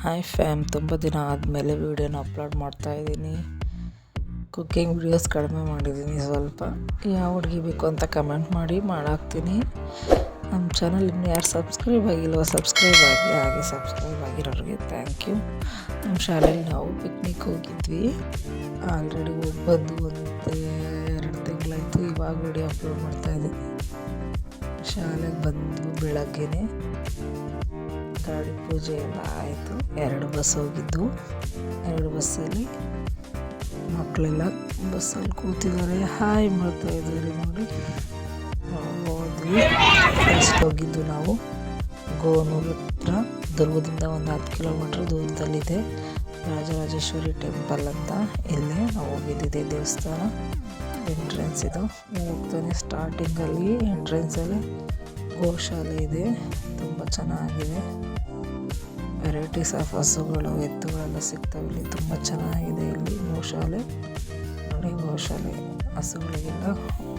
Hi fam, ತುಂಬ ದಿನ ಆದಮೇಲೆ ವೀಡಿಯೋನ ಅಪ್ಲೋಡ್ ಮಾಡ್ತಾಯಿದ್ದೀನಿ. ಕುಕ್ಕಿಂಗ್ ವೀಡಿಯೋಸ್ ಕಡಿಮೆ ಮಾಡಿದ್ದೀನಿ. ಸ್ವಲ್ಪ ಯಾವ ಅಡುಗೆ ಬೇಕು ಅಂತ ಕಮೆಂಟ್ ಮಾಡಿ ಮಾಡಾಕ್ತೀನಿ. ನಮ್ಮ ಚಾನಲ್ ಇನ್ನೂ ಯಾರು ಸಬ್ಸ್ಕ್ರೈಬ್ ಆಗಿಲ್ವೋ ಸಬ್ಸ್ಕ್ರೈಬ್ ಆಗಿ, ಹಾಗೆ ಸಬ್ಸ್ಕ್ರೈಬ್ ಆಗಿರೋರಿಗೆ ಥ್ಯಾಂಕ್ ಯು. ನಮ್ಮ ಶಾಲೆಯಲ್ಲಿ ನಾವು ಪಿಕ್ನಿಕ್ ಹೋಗಿದ್ವಿ. ಆಲ್ರೆಡಿ ಹೋಗಿ ಬಂದು 1-2 ತಿಂಗಳಾಯಿತು. ಇವಾಗ ವೀಡಿಯೋ ಅಪ್ಲೋಡ್ ಮಾಡ್ತಾಯಿದ್ದೀನಿ. ಶಾಲೆಗೆ ಬಂದು ಬೆಳಗ್ಗೆನೇ ಗಾಡಿ ಪೂಜೆ ಎಲ್ಲ ಆಯಿತು. 2 ಬಸ್ ಹೋಗಿದ್ದು. 2 ಬಸ್ಸಲ್ಲಿ ಮಕ್ಕಳೆಲ್ಲ ಬಸ್ಸಲ್ಲಿ ಕೂತಿದ್ದಾರೆ, ಹಾಯ್ ಮಾಡ್ತಾಯಿದ್ದಾರೆ ನೋಡಿ. ಹೋದ್ವಿ. ಫಸ್ಟ್ ಹೋಗಿದ್ದು ನಾವು ಗೋನೂರು ಹತ್ರ, ದುರ್ಗದಿಂದ ಒಂದು 10 ಕಿಲೋಮೀಟ್ರ್ ದೂರದಲ್ಲಿದೆ ರಾಜರಾಜೇಶ್ವರಿ ಟೆಂಪಲ್ ಅಂತ. ಇಲ್ಲೇ ನಾವು ಹೋಗಿದ್ದಿದೆ ದೇವಸ್ಥಾನ. ಎಂಟ್ರೆನ್ಸ್ ಇದು. ಹೋಗ್ತಾನೆ ಸ್ಟಾರ್ಟಿಂಗಲ್ಲಿ ಎಂಟ್ರೆನ್ಸಲ್ಲಿ ಗೋಶಾಲೆ ಇದೆ, ತುಂಬ ಚೆನ್ನಾಗಿದೆ. ವೆರೈಟೀಸ್ ಆಫ್ ಹಸುಗಳು, ಎತ್ತುಗಳೆಲ್ಲ ಸಿಗ್ತವೆ ಇಲ್ಲಿ. ತುಂಬ ಚೆನ್ನಾಗಿದೆ ಇಲ್ಲಿ ಗೋಶಾಲೆ ನೋಡಿ. ಗೋಶಾಲೆ ಹಸುಗಳಿಗೆಲ್ಲ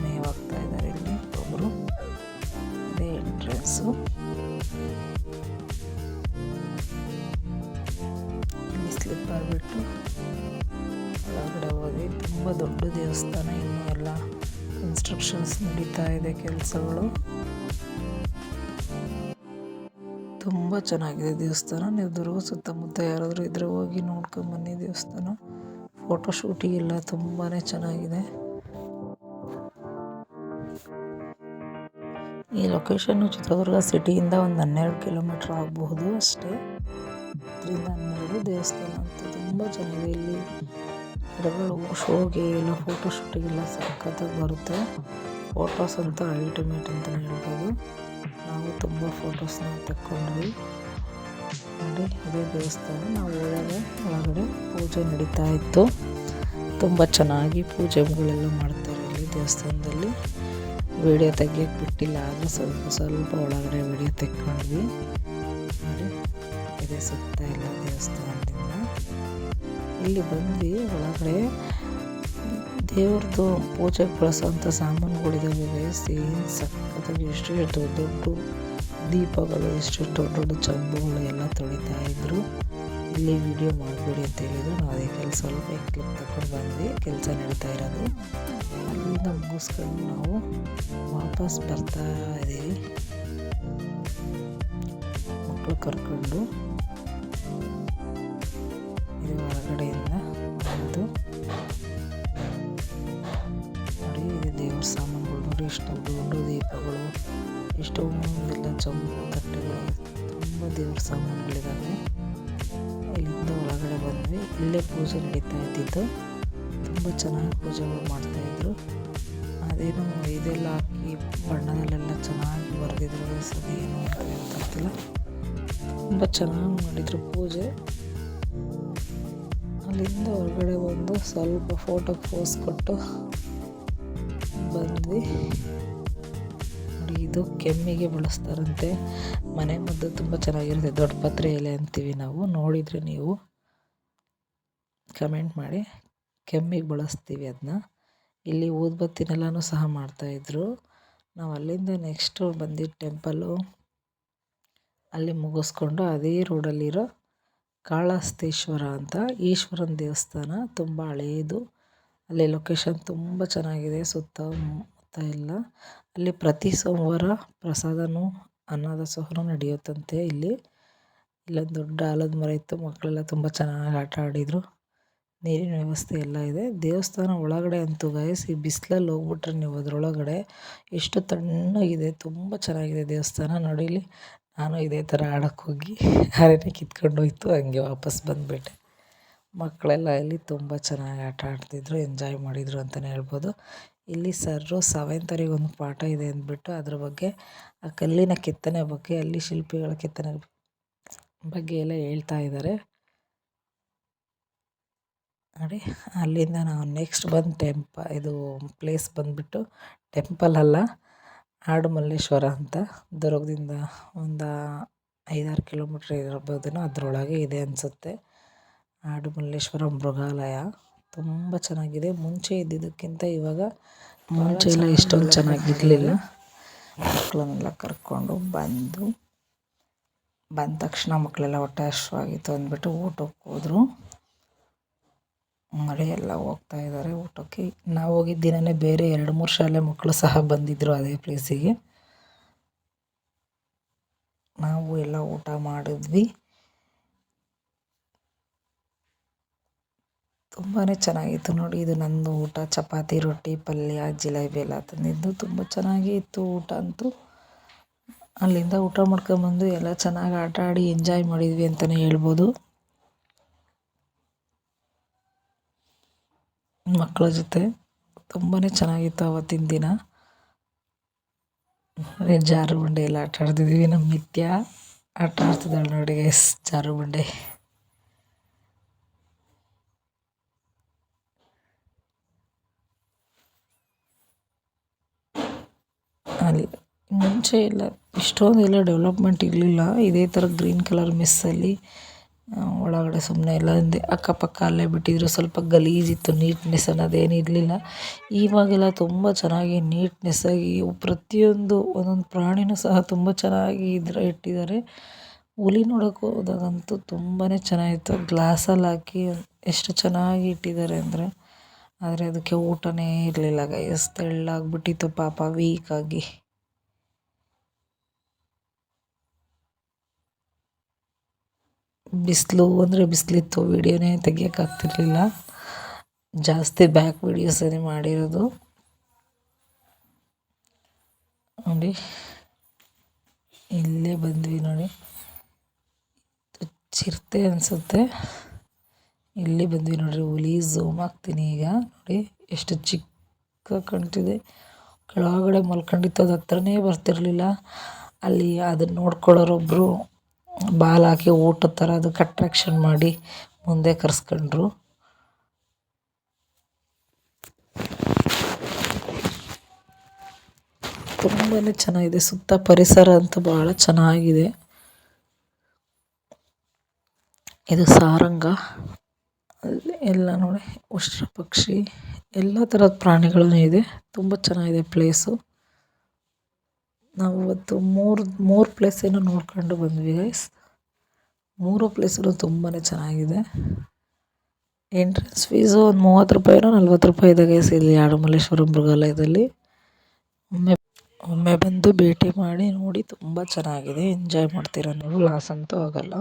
ಮೇವಾಗ್ತಾ ಇದ್ದಾರೆ ಇಲ್ಲಿ ಒಬ್ಬರು. ಇದೇ ಎಂಟ್ರೆನ್ಸು. ಇಲ್ಲಿ ಸ್ಲಿಪ್ಪರ್ ಬಿಟ್ಟು ಒಳಗಡೆ ಹೋಗಿ. ತುಂಬ ದೊಡ್ಡ ದೇವಸ್ಥಾನ. ಇನ್ನೂ ಎಲ್ಲ ಕನ್ಸ್ಟ್ರಕ್ಷನ್ಸ್ ನಡೀತಾ ಇದೆ, ಕೆಲಸಗಳು. ತುಂಬ ಚೆನ್ನಾಗಿದೆ ದೇವಸ್ಥಾನ. ನೀವು ದುರ್ಗ ಸುತ್ತಮುತ್ತ ಯಾರಾದರೂ ಇದ್ರೆ ಹೋಗಿ ನೋಡ್ಕೊಂಬನ್ನಿ ದೇವಸ್ಥಾನ. ಫೋಟೋ ಶೂಟಿಗೆಲ್ಲ ತುಂಬಾ ಚೆನ್ನಾಗಿದೆ. ಈ ಲೊಕೇಶನ್ನು ಚಿತ್ರದುರ್ಗ ಸಿಟಿಯಿಂದ ಒಂದು 12 ಕಿಲೋಮೀಟ್ರ್ ಆಗಬಹುದು ಅಷ್ಟೇ. 10-12 ದೇವಸ್ಥಾನ ಅಂತ ತುಂಬ ಚೆನ್ನಾಗಿದೆ. ಇಲ್ಲಿ ಗಿಡಗಳು ಶೋಗೆ ಎಲ್ಲ ಫೋಟೋ ಶೂಟಿಗೆಲ್ಲ ಸಖತ್ತಾಗಿ ಬರುತ್ತೆ. ಫೋಟೋಸ್ ಅಂತ ಅಲ್ಟಿಮೇಟ್ ಅಂತಲೇ ಹೇಳ್ಬೋದು. ನಾವು ತುಂಬ ಫೋಟೋಸ್ನ ತಕ್ಕೊಂಡ್ವಿ ನೋಡಿ. ಇದೇ ದೇವಸ್ಥಾನ. ನಾವು ಒಳಗಡೆ ಪೂಜೆ ನಡೀತಾ ಇತ್ತು. ತುಂಬ ಚೆನ್ನಾಗಿ ಪೂಜೆಗಳೆಲ್ಲ ಮಾಡ್ತಾರೆ ಇಲ್ಲಿ ದೇವಸ್ಥಾನದಲ್ಲಿ. ವಿಡಿಯೋ ತೆಗಿಯೋಕ್ಕೆ ಬಿಟ್ಟಿಲ್ಲ, ಆದರೆ ಸ್ವಲ್ಪ ಒಳಗಡೆ ವಿಡಿಯೋ ತೆಕ್ಕೊಂಡ್ವಿ ನೋಡಿ. ಇದೇ ಸುತ್ತ ಎಲ್ಲ ದೇವಸ್ಥಾನದಿಂದ ಇಲ್ಲಿ ಬಂದ್ವಿ. ಒಳಗಡೆ ದೇವ್ರದ್ದು ಪೂಜೆಗೆ ಬಳಸೋವಂಥ ಸಾಮಾನುಗಳಿದ್ದಾವೆ. ಸೇಮ್ ಸಖತ್ತಾಗಿ ಎಷ್ಟೆಷ್ಟು ದೊಡ್ಡ ದೀಪಗಳು, ಎಷ್ಟೆಷ್ಟು ದೊಡ್ಡ ಚಂಬುಗಳು ಎಲ್ಲ ತೊಳಿತಾ ಇದ್ರು. ಇಲ್ಲಿ ವಿಡಿಯೋ ಮಾಡಬೇಡಿ ಅಂತ ಹೇಳಿದ್ರು. ನಾವು ಅದಕ್ಕೆ ಸ್ವಲ್ಪ ಕ್ಲಿಪ್ ತಗೊಂಡು ಬಂದ್ವಿ. ಕೆಲಸ ನಡೀತಾ ಇರೋದು. ಅಲ್ಲಿಂದ ಮುಗಿಸ್ಕೊಂಡು ನಾವು ವಾಪಸ್ ಬರ್ತಾ ಇದ್ದೀವಿ, ಮಕ್ಕಳು ಕರ್ಕೊಂಡು. ಇದು ಹೊರಗಡೆಯಿಂದ ಒಂದು ನೋಡಿ. ಇದು ದೇವ್ರ ಸಾಮಾನುಗಳು ನೋಡಿ. ಎಷ್ಟು ದೊಡ್ಡ ದೀಪಗಳು, ಎಷ್ಟೊಂದೆಲ್ಲ ಚಂಬು, ತಟ್ಟೆಗಳು, ತುಂಬ ದೇವ್ರ ಸಾಮಾನುಗಳಿದ್ದಾವೆ. ಇಲ್ಲಿಂದ ಒಳಗಡೆ ಬಂದ್ವಿ. ಇಲ್ಲೇ ಪೂಜೆ ನಡೀತಾ ಇದ್ದಿದ್ದು. ತುಂಬ ಚೆನ್ನಾಗಿ ಪೂಜೆಗಳು ಮಾಡ್ತಾಯಿದ್ರು. ಅದೇನು ಇದೆಲ್ಲ ಹಾಕಿ ಬಣ್ಣದಲ್ಲೆಲ್ಲ ಚೆನ್ನಾಗಿ ಬರೆದಿದ್ರು. ಏನು ಅಂತ ಗೊತ್ತಾಗ್ತಿಲ್ಲ. ತುಂಬ ಚೆನ್ನಾಗಿ ಮಾಡಿದರು ಪೂಜೆ. ಅಲ್ಲಿಂದ ಹೊರಗಡೆ ಬಂದು ಸ್ವಲ್ಪ ಫೋಟೋ ಪೋಸ್ ಕೊಟ್ಟು ಬಂದ್ವಿ ನೋಡಿ. ಇದು ಕೆಮ್ಮಿಗೆ ಬಳಸ್ತಾರಂತೆ. ಮನೆ ಮದ್ದು ತುಂಬ ಚೆನ್ನಾಗಿರುತ್ತೆ. ದೊಡ್ಡ ಪತ್ರೆ ಎಲೆ ಅಂತೀವಿ ನಾವು. ನೋಡಿದರೆ ನೀವು ಕಮೆಂಟ್ ಮಾಡಿ. ಕೆಮ್ಮಿಗೆ ಬಳಸ್ತೀವಿ ಅದನ್ನ. ಇಲ್ಲಿ ಊದುಬತ್ತಿನೆಲ್ಲನೂ ಸಹ ಮಾಡ್ತಾಯಿದ್ರು. ನಾವು ಅಲ್ಲಿಂದ ನೆಕ್ಸ್ಟು ಬಂದಿದ್ದು ಟೆಂಪಲ್ಲು. ಅಲ್ಲಿ ಮುಗಿಸ್ಕೊಂಡು ಅದೇ ರೋಡಲ್ಲಿರೋ ಕಾಳಹಸ್ತೇಶ್ವರ ಅಂತ ಈಶ್ವರನ ದೇವಸ್ಥಾನ. ತುಂಬ ಹಳೆಯದು. ಅಲ್ಲಿ ಲೊಕೇಶನ್ ತುಂಬ ಚೆನ್ನಾಗಿದೆ. ಸುತ್ತಮುತ್ತ ಎಲ್ಲ ಅಲ್ಲಿ ಪ್ರತಿ ಸೋಮವಾರ ಪ್ರಸಾದನೂ ಅನ್ನದಾಸೋಹ ನಡೆಯುತ್ತಂತೆ ಇಲ್ಲಿ. ಇಲ್ಲೊಂದು ದೊಡ್ಡ ಆಲದ ಮರ ಇತ್ತು. ಮಕ್ಕಳೆಲ್ಲ ತುಂಬ ಚೆನ್ನಾಗಿ ಆಟ ಆಡಿದರು. ನೀರಿನ ವ್ಯವಸ್ಥೆ ಎಲ್ಲ ಇದೆ. ದೇವಸ್ಥಾನ ಒಳಗಡೆ ಅಂತೂ ಗೈಸ್, ಈ ಬಿಸಿಲಲ್ಲಿ ಹೋಗ್ಬಿಟ್ರೆ ನೀವು ಅದರೊಳಗಡೆ ಎಷ್ಟು ತಣ್ಣಗಿದೆ. ತುಂಬ ಚೆನ್ನಾಗಿದೆ ದೇವಸ್ಥಾನ ನೋಡಿ. ಇಲ್ಲಿ ನಾನು ಇದೇ ಥರ ಆಡೋಕ್ಕೆ ಹೋಗಿ ಅರಣ್ಯ ಕಿತ್ಕೊಂಡು ಹೋಯ್ತು, ಹಂಗೆ ವಾಪಸ್ ಬಂದುಬಿಟ್ಟೆ. ಮಕ್ಕಳೆಲ್ಲ ಇಲ್ಲಿ ತುಂಬ ಚೆನ್ನಾಗಿ ಆಟ ಆಡ್ತಿದ್ರು, ಎಂಜಾಯ್ ಮಾಡಿದರು ಅಂತಲೇ ಹೇಳ್ಬೋದು. ಇಲ್ಲಿ ಸರ್ರು 7th ಒಂದು ಪಾಠ ಇದೆ ಅಂದ್ಬಿಟ್ಟು ಅದ್ರ ಬಗ್ಗೆ, ಆ ಕಲ್ಲಿನ ಕೆತ್ತನೆ ಬಗ್ಗೆ, ಅಲ್ಲಿ ಶಿಲ್ಪಿಗಳ ಕೆತ್ತನೆ ಬಗ್ಗೆ ಎಲ್ಲ ಹೇಳ್ತಾ ಇದ್ದಾರೆ ನೋಡಿ. ಅಲ್ಲಿಂದ ನಾವು ನೆಕ್ಸ್ಟ್ ಬಂದು ಇದು ಪ್ಲೇಸ್ ಬಂದುಬಿಟ್ಟು ಟೆಂಪಲ್ ಅಲ್ಲ, ಆಡುಮಲ್ಲೇಶ್ವರ ಅಂತ. ದುರ್ಗದಿಂದ ಒಂದು 5-6 ಕಿಲೋಮೀಟ್ರ್ ಇರ್ಬೋದೇನೋ, ಅದರೊಳಗೆ ಇದೆ ಅನಿಸುತ್ತೆ. ಆಡುಮಲ್ಲೇಶ್ವರ ಮೃಗಾಲಯ ತುಂಬ ಚೆನ್ನಾಗಿದೆ. ಮುಂಚೆ ಇದ್ದಿದ್ದಕ್ಕಿಂತ ಇವಾಗ, ಮುಂಚೆ ಎಲ್ಲ ಇಷ್ಟೊಂದು ಚೆನ್ನಾಗಿರಲಿಲ್ಲ. ಮಕ್ಕಳನ್ನೆಲ್ಲ ಕರ್ಕೊಂಡು ಬಂದು ಬಂದ ತಕ್ಷಣ ಮಕ್ಕಳೆಲ್ಲ ಹೊಟ್ಟೆ ಹಸಿವಾಗಿತ್ತು ಅಂದ್ಬಿಟ್ಟು ಊಟಕ್ಕೆ ಹೋದರು. ಮಳೆ ಎಲ್ಲ ಹೋಗ್ತಾ ಇದ್ದಾರೆ ಊಟಕ್ಕೆ. ನಾವು ಹೋಗಿದ್ದ ದಿನವೇ ಬೇರೆ 2-3 ಶಾಲೆ ಮಕ್ಕಳು ಸಹ ಬಂದಿದ್ದರು ಅದೇ ಪ್ಲೇಸಿಗೆ. ನಾವು ಎಲ್ಲ ಊಟ ಮಾಡಿದ್ವಿ. ತುಂಬಾ ಚೆನ್ನಾಗಿತ್ತು ನೋಡಿ. ಇದು ನಂದು ಊಟ. ಚಪಾತಿ, ರೊಟ್ಟಿ, ಪಲ್ಯ, ಜಿಲೇಬಿ ಎಲ್ಲ ತಂದಿದ್ದು. ತುಂಬ ಚೆನ್ನಾಗೇ ಇತ್ತು ಊಟ ಅಂತೂ. ಅಲ್ಲಿಂದ ಊಟ ಮಾಡ್ಕೊಂಬಂದು ಎಲ್ಲ ಚೆನ್ನಾಗಿ ಆಟ ಆಡಿ ಎಂಜಾಯ್ ಮಾಡಿದ್ವಿ ಅಂತಲೇ ಹೇಳ್ಬೋದು. ಮಕ್ಕಳ ಜೊತೆ ತುಂಬಾ ಚೆನ್ನಾಗಿತ್ತು ಆವತ್ತಿನ ದಿನ. ಜಾರುಬಂಡೆ ಎಲ್ಲ ಆಟ ಆಡ್ತಿದ್ವಿ. ನಮ್ಮ ನಿತ್ಯ ಆಟ ಆಡ್ತಿದ್ದಾಳೆ ನೋಡಿ ಗೈಸ್ ಜಾರುಬಂಡೆ. ಅಲ್ಲಿ ಮುಂಚೆ ಎಲ್ಲ ಇಷ್ಟೊಂದೆಲ್ಲ ಡೆವಲಪ್ಮೆಂಟ್ ಇರಲಿಲ್ಲ. ಇದೇ ಥರ ಗ್ರೀನ್ ಕಲರ್ ಮೆಸ್ಸಲ್ಲಿ ಒಳಗಡೆ ಸುಮ್ಮನೆ ಎಲ್ಲ ಅಕ್ಕಪಕ್ಕ ಅಲ್ಲೇ ಬಿಟ್ಟಿದ್ರು. ಸ್ವಲ್ಪ ಗಲೀಜಿತ್ತು, ನೀಟ್ನೆಸ್ ಅನ್ನೋದೇನು ಇರಲಿಲ್ಲ. ಇವಾಗೆಲ್ಲ ತುಂಬ ಚೆನ್ನಾಗಿ ನೀಟ್ನೆಸ್ಸಾಗಿ ಪ್ರತಿಯೊಂದು ಒಂದೊಂದು ಪ್ರಾಣಿನೂ ಸಹ ತುಂಬ ಚೆನ್ನಾಗಿ ಇಟ್ಟಿದ್ದಾರೆ. ಹುಲಿ ನೋಡೋಕೆ ಹೋದಾಗಂತೂ ತುಂಬಾ ಚೆನ್ನಾಗಿತ್ತು. ಗ್ಲಾಸಲ್ಲಿ ಹಾಕಿ ಎಷ್ಟು ಚೆನ್ನಾಗಿ ಇಟ್ಟಿದ್ದಾರೆ ಅಂದರೆ. ಆದರೆ ಅದಕ್ಕೆ ಊಟನೇ ಇರಲಿಲ್ಲ ಗೈಸ್. ತೆಳ್ಳಾಗ್ಬಿಟ್ಟಿತ್ತು ಪಾಪ, ವೀಕಾಗಿ. ಬಿಸಿಲು ಅಂದರೆ ಬಿಸಿಲಿತ್ತು, ವೀಡಿಯೋನೇ ತೆಗಿಯೋಕ್ಕಾಗ್ತಿರ್ಲಿಲ್ಲ. ಜಾಸ್ತಿ ಬ್ಯಾಕ್ ವೀಡಿಯೋಸೇ ಮಾಡಿರೋದು ನೋಡಿ. ಇಲ್ಲೇ ಬಂದ್ವಿ ನೋಡಿ, ಚಿರತೆ ಅನಿಸುತ್ತೆ. ಇಲ್ಲಿ ಬಂದ್ವಿ ನೋಡ್ರಿ. ಹುಲಿ ಝೂಮ್ ಹಾಕ್ತೀನಿ ಈಗ ನೋಡಿ, ಎಷ್ಟು ಚಿಕ್ಕ ಕಾಣ್ತಿದೆ. ಕೆಳಗಡೆ ಮಲ್ಕೊಂಡಿತ್ತು, ಅದು ಹತ್ರನೇ ಬರ್ತಿರ್ಲಿಲ್ಲ. ಅಲ್ಲಿ ಅದನ್ನು ನೋಡ್ಕೊಳ್ಳೋರೊಬ್ಬರು ಬಾಲ್ ಹಾಕಿ ಊಟದ ಥರ ಅದಕ್ಕೆ ಅಟ್ರಾಕ್ಷನ್ ಮಾಡಿ ಮುಂದೆ ಕರೆಸ್ಕೊಂಡ್ರು. ತುಂಬಾ ಚೆನ್ನಾಗಿದೆ. ಸುತ್ತ ಪರಿಸರ ಅಂತೂ ಭಾಳ ಚೆನ್ನಾಗಿದೆ. ಇದು ಸಾರಂಗ. ಅಲ್ಲಿ ಎಲ್ಲ ನೋಡಿ, ಉಷ್ಟ್ರ ಪಕ್ಷಿ, ಎಲ್ಲ ಥರದ ಪ್ರಾಣಿಗಳೂ ಇದೆ. ತುಂಬ ಚೆನ್ನಾಗಿದೆ ಪ್ಲೇಸು. ನಾವು ಇವತ್ತು ಮೂರು ಪ್ಲೇಸೇನೋ ನೋಡ್ಕೊಂಡು ಬಂದ್ವಿ ಗೈಸ್. 3 ಪ್ಲೇಸಲ್ಲೂ ತುಂಬಾ ಚೆನ್ನಾಗಿದೆ. ಎಂಟ್ರೆನ್ಸ್ ಫೀಸು ಒಂದು 30 ರೂಪಾಯಿನೋ 40 ರೂಪಾಯಿ ಇದೆ ಗೈಸ್ ಇಲ್ಲಿ ಆಡುಮಲ್ಲೇಶ್ವರ ಮೃಗಾಲಯದಲ್ಲಿ. ಒಮ್ಮೆ ಬಂದು ಭೇಟಿ ಮಾಡಿ ನೋಡಿ, ತುಂಬ ಚೆನ್ನಾಗಿದೆ. ಎಂಜಾಯ್ ಮಾಡ್ತೀರ ನೀವು, ಲಾಸ್ ಅಂತೂ ಆಗೋಲ್ಲ.